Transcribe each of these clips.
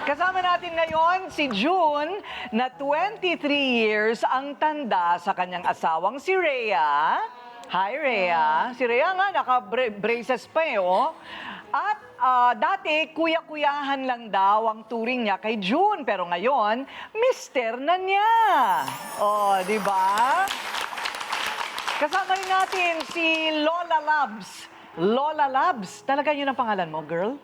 Kasama natin ngayon si June na 23 years ang tanda sa kanyang asawang si Rhea. Hi, Rhea. Si Rhea nga, naka-braces pa eh, oh. At dati, kuya-kuyahan lang daw ang turing niya kay June. Pero ngayon, mister na niya. Oh, di ba? Kasama rin natin si Lola Labs. Lola Labs, talaga yun ang pangalan mo, girl?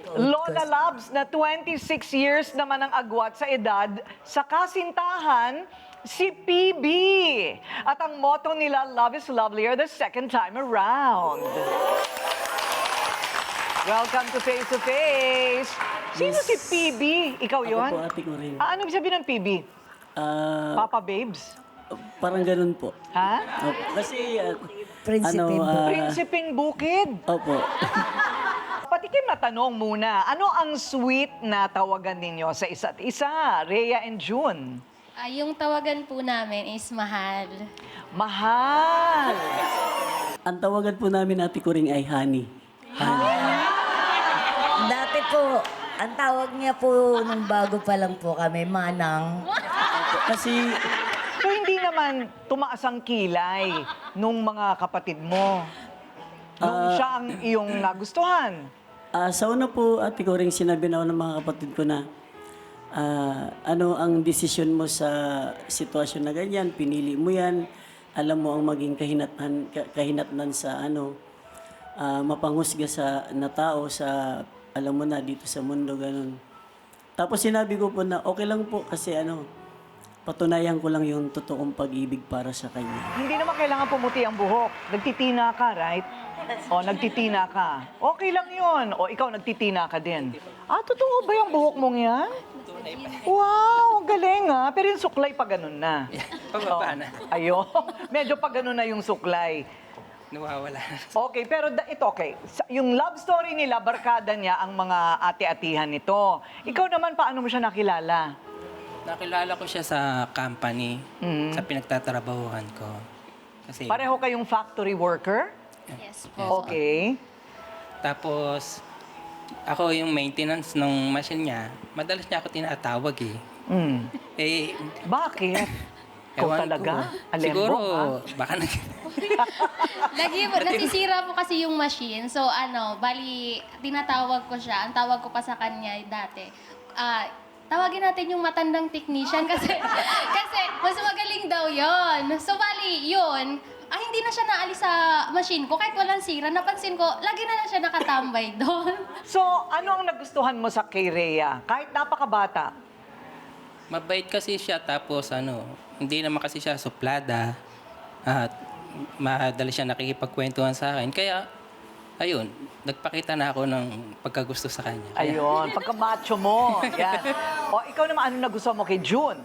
Lola Labs na 26 years naman ang agwat sa edad sa kasintahan, si PB. At ang motto nila, love is lovelier the second time around. Welcome to Face to Face. Sino si PB? Ikaw yon? Ako po, ate ko rin. Ano ibig sabihin ng PB? Papa Babes? Parang ganun po. Ha? Kasi, Prinsipeng Prinsipeng Bukid? Opo. Patikim na tanong muna, ano ang sweet na tawagan ninyo sa isa't isa, Rhea and June? Yung tawagan po namin is mahal. Mahal! Ang tawagan po namin ate ko rin ay honey. Dati po, ang tawag niya po nung bago pa lang po kami, Manang. Kasi, So hindi naman tumaas ang kilay nung mga kapatid mo. Nung siya ang iyong nagustuhan. sa una po ate ko rin sinabi na ako ng mga kapatid ko na ano ang desisyon mo sa sitwasyon na ganyan, pinili mo yan, alam mo ang maging kahinatnan sa mapanghusga sa na tao sa alam mo na dito sa mundo ganun. Tapos sinabi ko po na okay lang po kasi patunayan ko lang yung totoong pag-ibig para sa kanya. Hindi naman kailangan pumuti ang buhok. Nagtitina ka, right? O, nagtitina ka. Okay lang yun. O, ikaw nagtitina ka din. Totoo ba yung buhok mong yan? Wow, ang galing ha. Pero yung suklay pa ganun na. Pababa na. Ayun. Medyo pa ganun na yung suklay. Nawawala na. Okay, pero ito okay. Yung love story nila, barkada niya ang mga ate-atihan nito. Ikaw naman, paano mo siya nakilala? Nakilala ko siya sa company, sa pinagtatrabahuhan ko. Kasi, Pareho kayong factory worker? Yes po. Okay. tapos, ako yung maintenance ng machine niya, madalas niya ako tinatawag eh. Mm. Eh, Bakit? Ikaw ewan talaga? ko. Alembo, Siguro, ha? baka Nasisira po kasi yung machine. So bali, tinatawag ko siya. Ang tawag ko pa sa kanya dati, tawagin natin yung matandang technician kasi mas magaling daw yon. So bali, yun, hindi na siya naalis sa machine ko. Kahit walang sira, napansin ko, lagi na lang siya nakatambay doon. So, ano ang nagustuhan mo sa kay Rhea? Kahit napakabata. mabait kasi siya, tapos hindi naman kasi siya suplada. At madali siya nakikipagkwentuhan sa akin. Kaya, ayun, nagpakita na ako ng pagkagusto sa kanya. Ayun, pagka-macho mo. Yan. O, ikaw naman, ano nagustuhan mo kay June?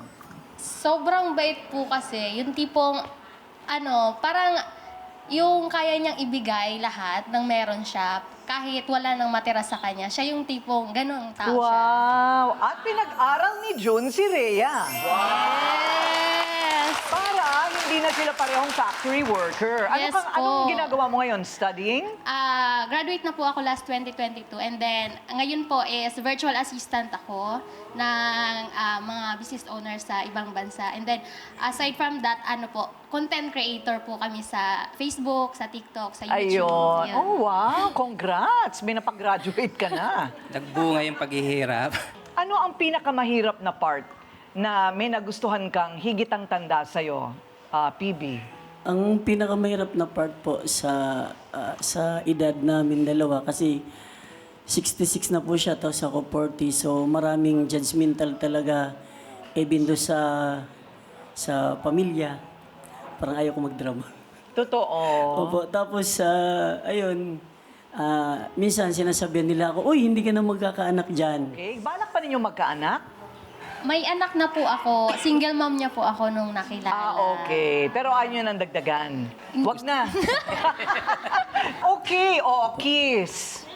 Sobrang bait po kasi. Yung tipong, parang yung kaya niyang ibigay lahat ng meron siya, kahit wala nang matira sa kanya. Siya yung tipong ganun tao siya. Wow! At pinag-aral ni June si Rhea. Yes! Para hindi na sila parehong factory worker. Yes po. Anong ginagawa mo ngayon? Studying? Graduate na po ako last 2022 and then ngayon po is virtual assistant ako ng mga business owners sa ibang bansa. And then aside from that, content creator po kami sa Facebook, sa TikTok, sa YouTube. Ayun. Yan. Oh, wow! Congrats! May napag-graduate ka na. Nagbunga yung paghihirap. Ano ang pinakamahirap na part na may nagustuhan kang higit ang tanda sa'yo, PB? Ang pinakamahirap na part po sa edad namin dalawa kasi 66 na po siya tapos ako 40 so maraming judgmental talaga even do sa pamilya. Parang ayaw ko magdrama. Totoo. Opo, tapos ayun minsan sinasabihan nila ako, "Uy, hindi ka na magkakaanak diyan." Okay, balak pa ninyo magkaanak? May anak na po ako. Single mom niya po ako nung nakilala. Okay. Pero ayaw nyo nang dagdagan. Wag na. Okay, kiss.